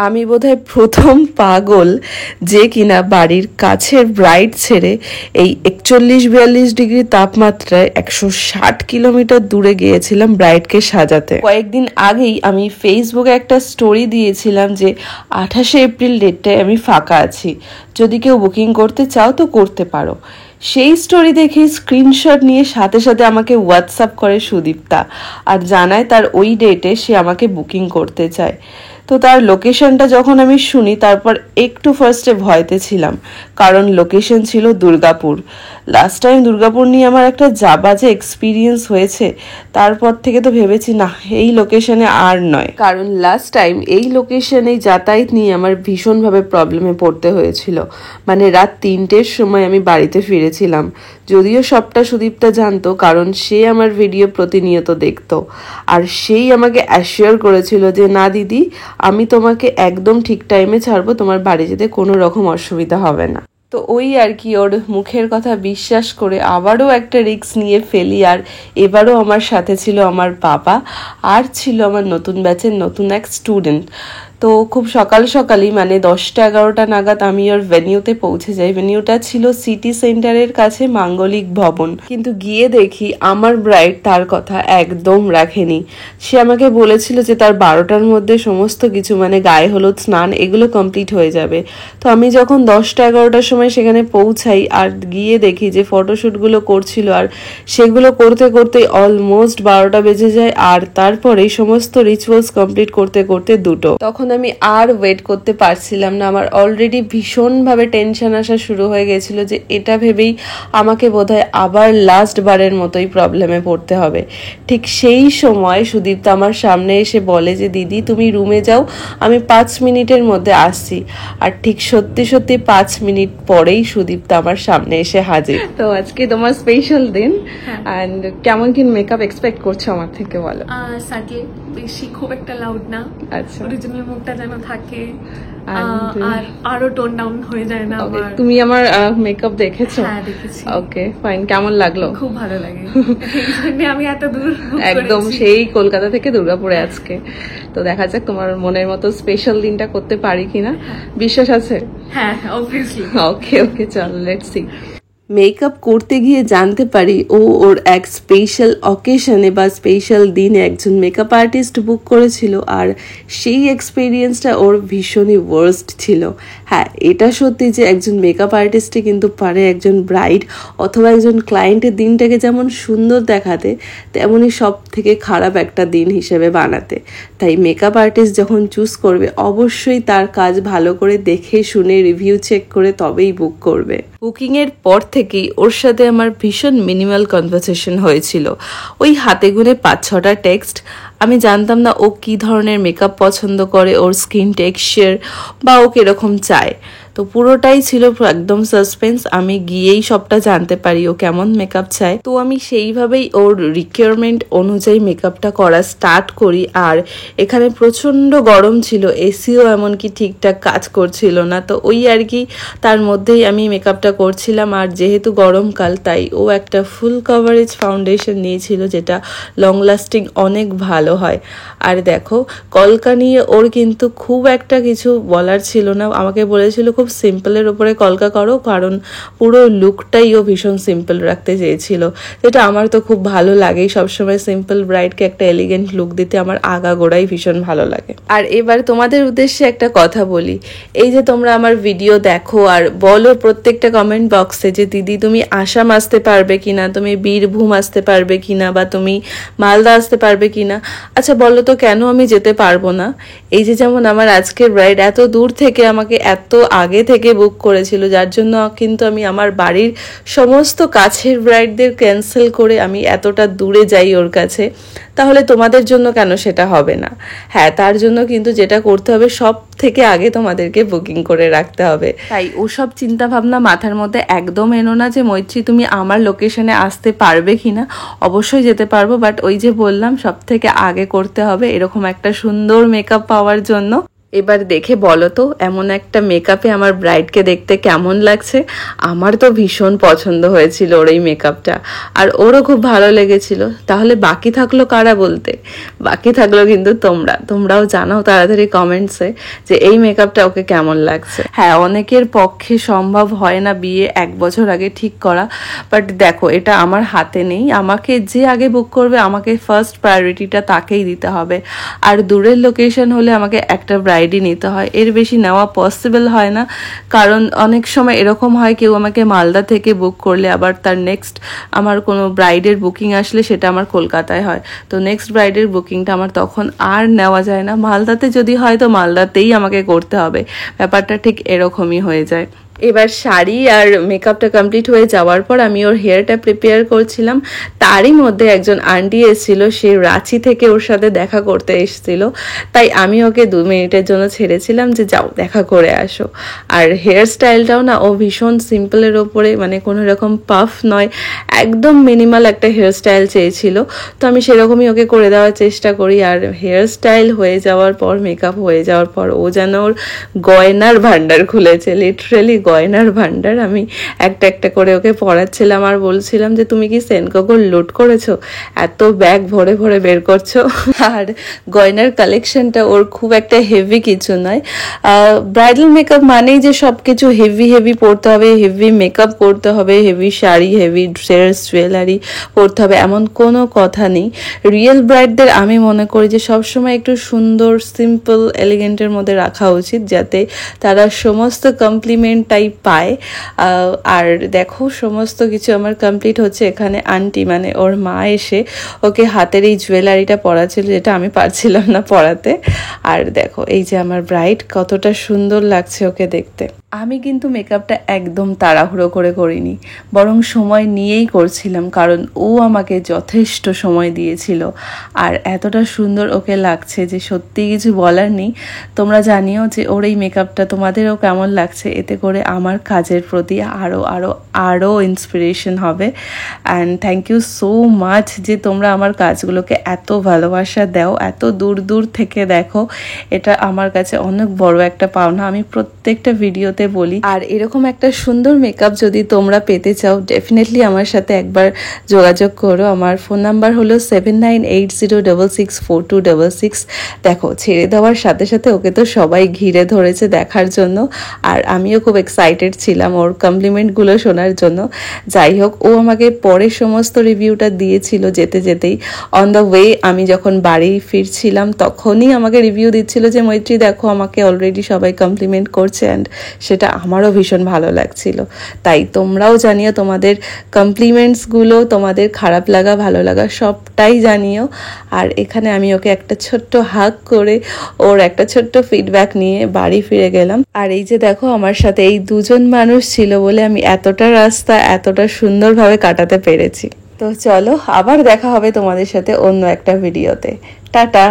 আমি বোধহয় প্রথম পাগল যে কিনা বাড়ির কাছের ব্রাইড ছেড়ে এই 41-42 ডিগ্রি তাপমাত্রায় 160 কিলোমিটার দূরে গিয়েছিলাম ব্রাইডকে সাজাতে। কয়েকদিন আগেই আমি ফেসবুকে একটা স্টোরি দিয়েছিলাম যে 28শে এপ্রিল ডেটটায় আমি ফাঁকা আছি, যদি কেউ বুকিং করতে চাও তো করতে পারো। সেই স্টোরি দেখে স্ক্রিনশট নিয়ে সাথে সাথে আমাকে হোয়াটসঅ্যাপ করে সুদীপ্তা আর জানায় তার ওই ডেটে সে আমাকে বুকিং করতে চায়। তো তার লোকেশনটা যখন আমি শুনি তারপর একটু ফার্স্টে ভয়তে ছিলাম, কারণ লোকেশন ছিল দুর্গাপুর। লাস্ট টাইম দুর্গাপুর নিয়ে আমার একটা বাজে এক্সপিরিয়েন্স হয়েছে, তারপর থেকে তো ভেবেছি না এই লোকেশনে আর নয়, কারণ লাস্ট টাইম এই লোকেশনে যাতায়াত নিয়ে আমার ভীষণভাবে প্রবলেমে পড়তে হয়েছিল। মানে রাত 3টের সময় আমি বাড়িতে ফিরেছিলাম, যদিও সবটা সুদীপ্তা জানতো কারণ সে আমার ভিডিও প্রতিনিয়ত দেখতো, আর সেই আমাকে অ্যাসিওর করেছিল যে না দিদি, আমি তোমাকে একদম ঠিক টাইমে ছাড়বো, তোমার বাড়ি যেতে কোনো রকম অসুবিধা হবে না। তো ওই আর কি, ওর মুখের কথা বিশ্বাস করে আবারও একটা রিস্ক নিয়ে ফেলি। আর এবারও আমার সাথে ছিল আমার বাবা আর ছিল আমার নতুন ব্যাচের নতুন এক স্টুডেন্ট। তো খুব সকাল সকালই মানে 10টা-11টা নাগাদ আমি ওর ভেনিউতে পৌঁছে যাই। ভেনিউটা ছিল সিটি সেন্টারের কাছে মাঙ্গলিক ভবন। কিন্তু গিয়ে দেখি আমার ব্রাইড তার কথা একদম রাখেনি। সে আমাকে বলেছিল যে তার 12টার মধ্যে সমস্ত কিছু মানে গায়ে হলুদ, স্নান এগুলো কমপ্লিট হয়ে যাবে। তো আমি যখন 10টা-11টার সময় সেখানে পৌঁছাই আর গিয়ে দেখি যে ফটোশ্যুটগুলো করছিল, আর সেগুলো করতে করতে অলমোস্ট 12টা বেজে যায়। আর তারপরে সমস্ত রিচুয়ালস কমপ্লিট করতে করতে 2টো। তখন আমি আর ওয়েট করতে পারছিলাম না, আমার অলরেডি ভীষণভাবে টেনশন আসা শুরু হয়ে গেছিল যে এটা ভেবেই আমাকে বোধহয় আবার লাস্ট বারের মতোই প্রবলেমে পড়তে হবে। ঠিক সেই সময় সুদীপ্তা আমার সামনে এসে বলে যে দিদি তুমি রুমে যাও, আমি 5 মিনিটের মধ্যে আসছি। আর ঠিক সত্যি সত্যি 5 মিনিট পরেই সুদীপ্তা আমার সামনে এসে হাজির। তো আজকে তোমার স্পেশাল দিন, এন্ড কেমন কি মেকআপ এক্সপেক্ট করছো আমার থেকে বলো? সাটল, বেশি খুব একটা লাউড না, আচ্ছা, অরিজিনাল মুখটা যেন থাকে আর আরো টোন ডাউন হয়ে যায় না। তুমি আমার মেকআপ দেখেছো? হ্যাঁ দেখেছি। ওকে ফাইন, কেমন লাগলো? খুব ভালো লাগে। আমি এত দূর একদম সেই কলকাতা থেকে দুর্গাপুরে আজকে। তো দেখা যাক তোমার মনের মতো স্পেশাল দিনটা করতে পারি কিনা, বিশ্বাস আছে? হ্যাঁ অবভিয়াসলি। ওকে ওকে, চল লেটস সি। মেকআপ করতে গিয়ে জানতে পারি ওর এক স্পেশাল অকেশনে বা স্পেশাল দিনে একজন মেকআপ আর্টিস্ট বুক করেছিল, আর সেই এক্সপিরিয়েন্সটা ওর ভীষণই ওয়ার্স্ট ছিল। হ্যাঁ, এটা সত্যি যে একজন মেকআপ আর্টিস্টে কিন্তু পারে একজন ব্রাইড অথবা একজন ক্লায়েন্টের দিনটাকে যেমন সুন্দর দেখাতে, তেমনই সব থেকে খারাপ একটা দিন হিসেবে বানাতে। তাই মেকআপ আর্টিস্ট যখন চুজ করবে অবশ্যই তার কাজ ভালো করে দেখে শুনে রিভিউ চেক করে তবেই বুক করবে। বুকিংয়ের পর থেকেই ওর সাথে আমার ভীষণ মিনিমাল কনভারসেশন হয়েছিল, ওই হাতে গুনে 5-6টা টেক্সট। আমি জানতাম না ও কি ধরনের মেকআপ পছন্দ করে, ওর স্কিন টেক্সচার বা ও কিরকম চায়। তো পুরোটাই ছিল একদম সাসপেন্স, আমি গিয়েই সবটা জানতে পারি ও কেমন মেকআপ চায়। তো আমি সেইভাবেই ওর রিকোয়ারমেন্ট অনুযায়ী মেকআপটা করা স্টার্ট করি। আর এখানে প্রচণ্ড গরম ছিল, এসিও এমনকি ঠিকঠাক কাজ করছিল না। তো ওই আর কি, তার মধ্যেই আমি মেকআপটা করছিলাম। আর যেহেতু গরমকাল তাই ও একটা ফুল কভারেজ ফাউন্ডেশন নিয়েছিল, যেটা লং লাস্টিং অনেক ভালো হয়। আর দেখো, কলকা নিয়ে ওর কিন্তু খুব একটা কিছু বলার ছিল না, আমাকে বলেছিল খুব সিম্পলের উপরে কলকা করো, কারণ পুরো লুকটাই ও ভীষণ সিম্পল রাখতে চেয়েছিল, যেটা আমার তো খুব ভালো লাগে। সবসময় সিম্পল ব্রাইডকে একটা এলিগেন্ট লুক দিতে আমার আগাগোড়াই ভীষণ ভালো লাগে। আর এবার তোমাদের উদ্দেশ্যে একটা কথা বলি, এই যে তোমরা আমার ভিডিও দেখো আর বলো প্রত্যেকটা কমেন্ট বক্সে যে দিদি তুমি আসাম আসতে পারবে কিনা, তুমি বীরভূম আসতে পারবে কিনা, বা তুমি মালদা আসতে পারবে কিনা। আচ্ছা বলো তো কেন আমি যেতে পারবো না? এই যে যেমন আমার আজকের ব্রাইড এত দূর থেকে আমাকে এত আগে থেকে বুক করেছিল, যার জন্য কিন্তু আমি আমার বাড়ির সমস্ত কাছের ব্রাইডদের ক্যান্সেল করে আমি এতটা দূরে যাই ওর কাছে। তাহলে তোমাদের জন্য কেন সেটা হবে না? হ্যাঁ, তার জন্য কিন্তু যেটা করতে হবে, সব থেকে আগে তোমাদেরকে বুকিং করে রাখতে হবে। তাই ওসব চিন্তা ভাবনা মাথার মধ্যে একদম এনো না যে মৈত্রী তুমি আমার লোকেশনে আসতে পারবে কিনা। অবশ্যই যেতে পারবো, বাট ওই যে বললাম সব থেকে আগে করতে হবে এরকম একটা সুন্দর মেকআপ পাওয়ার জন্য এবার দেখে বলো তো এমন একটা মেকআপে আমার ব্রাইডকে দেখতে কেমন লাগছে। আমার তো ভীষণ পছন্দ হয়েছিল ওর এই মেকআপটা, আর ওরও খুব ভালো লেগেছিল। তাহলে বাকি থাকলো কারা বলতে? বাকি থাকলো কিন্তু তোমরাও জানাও তাড়াতাড়ি কমেন্টসে যে এই মেকআপটা ওকে কেমন লাগছে। হ্যাঁ, অনেকের পক্ষে সম্ভব হয় না বিয়ে 1 বছর আগে ঠিক করা, বাট দেখো এটা আমার হাতে নেই। আমাকে যে আগে বুক করবে আমাকে ফার্স্ট প্রায়োরিটিটা তাকেই দিতে হবে। আর দূরের লোকেশন হলে আমাকে একটা ব্রাইডই নিতে হয়, এর বেশি নেওয়া পসিবল হয় না। কারণ অনেক সময় এরকম হয় কেউ আমাকে মালদা থেকে বুক করলে আবার তার নেক্সট আমার কোনো ব্রাইডের বুকিং আসলে সেটা আমার কলকাতায় হয়, তো নেক্সট ব্রাইডের বুকিংটা আমার তখন আর নেওয়া যায় না। মালদাতে যদি হয় তো মালদাতেই আমাকে করতে হবে, ব্যাপারটা ঠিক এরকমই হয়ে যায়। এবার শাড়ি আর মেকআপটা কমপ্লিট হয়ে যাওয়ার পর আমি ওর হেয়ারটা প্রিপেয়ার করছিলাম। তারই মধ্যে একজন আন্টি এসেছিল, সে রাঁচি থেকে ওর সাথে দেখা করতে এসেছিল, তাই আমি ওকে 2 মিনিটের জন্য ছেড়েছিলাম যে যাও দেখা করে আসো। আর হেয়ার স্টাইলটাও না ও ভীষণ সিম্পলের ওপরে, মানে কোনো রকম পাফ নয়, একদম মিনিমাল একটা হেয়ার স্টাইল চেয়েছিল, তো আমি সেরকমই ওকে করে দেওয়ার চেষ্টা করি। আর হেয়ার স্টাইল হয়ে যাওয়ার পর, মেকআপ হয়ে যাওয়ার পর ও যেন ওর গয়নার ভান্ডার খুলেছে, লিটারেলি গয়নার ভান্ডার। আমি একটা একটা করে ওকে পড়াচ্ছিলাম আর বলছিলাম যে তুমি কি সেনকোগোর লুট করেছো, এত ব্যাগ ভরে ভরে বের করছো। আর গয়নার কালেকশনটা ওর খুব একটা হেভি কিছু নয়। ব্রাইডাল মেকআপ মানেই যে সব কিছু হেভি হেভি পরতে হবে, হেভি মেকআপ করতে হবে, heavy sari, heavy dress, jewellery পরতে হবে, এমন কোনো কথা নেই। রিয়েল ব্রাইডদের আমি মনে করি যে সবসময় একটু সুন্দর, সিম্পল, এলিগেন্টের মধ্যে রাখা উচিত, যাতে তারা সমস্ত কমপ্লিমেন্টটাই পায়। আর দেখো সমস্ত কিছু আমার কমপ্লিট হচ্ছে। এখানে আন্টি মানে ওর মা এসে ওকে হাতের এই জুয়েলারিটা পরাচ্ছিল, যেটা আমি পারছিলাম না পরাতে। আর দেখো এই যে আমার ব্রাইড, কতটা সুন্দর লাগছে ওকে দেখতে। আমি কিন্তু মেকআপটা একদম তাড়াহুড়ো করে করিনি, বরং সময় নিয়েই করছিলাম, কারণ ও আমাকে যথেষ্ট সময় দিয়েছিল। আর এতটা সুন্দর ওকে লাগছে যে সত্যি কিছু বলার নেই। তোমরা জানিও যে ওর এই মেকআপটা তোমাদেরও কেমন লাগছে, এতে করে আমার কাজের প্রতি আরও আরও আরও ইন্সপিরেশন হবে। And thank you so much যে তোমরা আমার কাজগুলোকে এত ভালোবাসা দাও, এত দূর দূর থেকে দেখো, এটা আমার কাছে অনেক বড় একটা পাওনা। আমি প্রত্যেকটা ভিডিওতে বলি। আর এরকম একটা সুন্দর মেকআপ যদি তোমরা পেতে চাও, ডেফিনেটলি আমার সাথে একবার যোগাযোগ করো। আমার ফোন নাম্বার হলো 7980664266। দেখো ছেড়ে দেওয়ার সাথে সাথে ওকে তো সবাই ঘিরে ধরেছে দেখার জন্য, আর আমিও খুব এক্সাইটেড ছিলাম ওর কমপ্লিমেন্টগুলো শোনার জন্য। যাই হোক, ও আমাকে পরে সমস্ত রিভিউটা দিয়েছিল যেতে যেতেই। অন দ্য ওয়ে আমি যখন বাড়ি ফিরছিলাম তখনই আমাকে রিভিউ দিচ্ছিল যে মৈত্রী দেখো আমাকে অলরেডি সবাই কমপ্লিমেন্ট করছে, অ্যান্ড সেটা আমারও ভীষণ ভালো লাগছিল। তাই তোমরাও জানিও তোমাদের কমপ্লিমেন্টসগুলো, তোমাদের খারাপ লাগা ভালো লাগা সবটাই জানিও। আর এখানে আমি ওকে একটা ছোট্ট হাগ করে ওর একটা ছোট্ট ফিডব্যাক নিয়ে বাড়ি ফিরে গেলাম। আর এই যে দেখো আমার সাথে এই 2জন মানুষ ছিল বলে আমি এতটা রাস্তা এতটা সুন্দরভাবে কাটাতে পেরেছি। তো চলো আবার দেখা হবে তোমাদের সাথে অন্য একটা ভিডিওতে। টাটা।